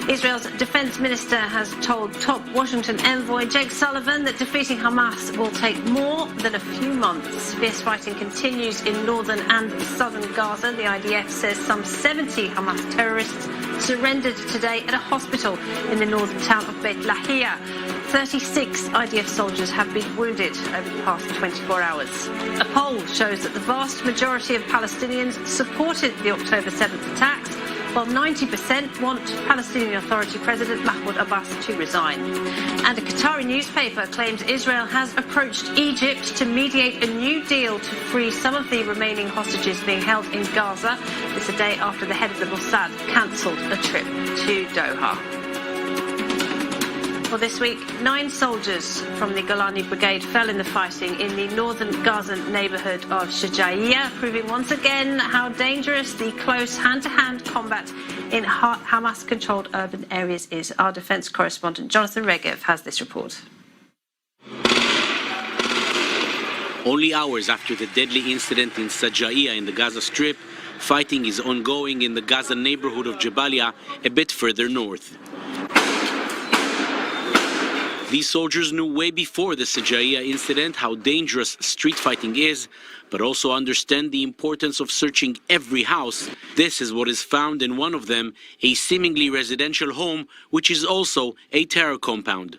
Israel's defense minister has told top Washington envoy Jake Sullivan that defeating Hamas will take more than a few months. Fierce fighting continues in northern and southern Gaza. The IDF says some 70 Hamas terrorists surrendered today at a hospital in the northern town of Beit Lahia. 36 IDF soldiers have been wounded over the past 24 hours. A poll shows that the vast majority of Palestinians supported the October 7th attacks, while 90% want Palestinian Authority President Mahmoud Abbas to resign. And a Qatari newspaper claims Israel has approached Egypt to mediate a new deal to free some of the remaining hostages being held in Gaza. This a day after the head of the Mossad cancelled a trip to Doha. Well, this week, 9 soldiers from the Golani Brigade fell in the fighting in the northern Gazan neighbourhood of Shajaiya, proving once again how dangerous the close hand-to-hand combat in Hamas-controlled urban areas is. Our defence correspondent Jonathan Regev has this report. Only hours after the deadly incident in Shajaiya in the Gaza Strip, fighting is ongoing in the Gaza neighbourhood of Jabalia, a bit further north. These soldiers knew way before the Shajaiya incident how dangerous street fighting is, but also understand the importance of searching every house. This is what is found in one of them, a seemingly residential home, which is also a terror compound.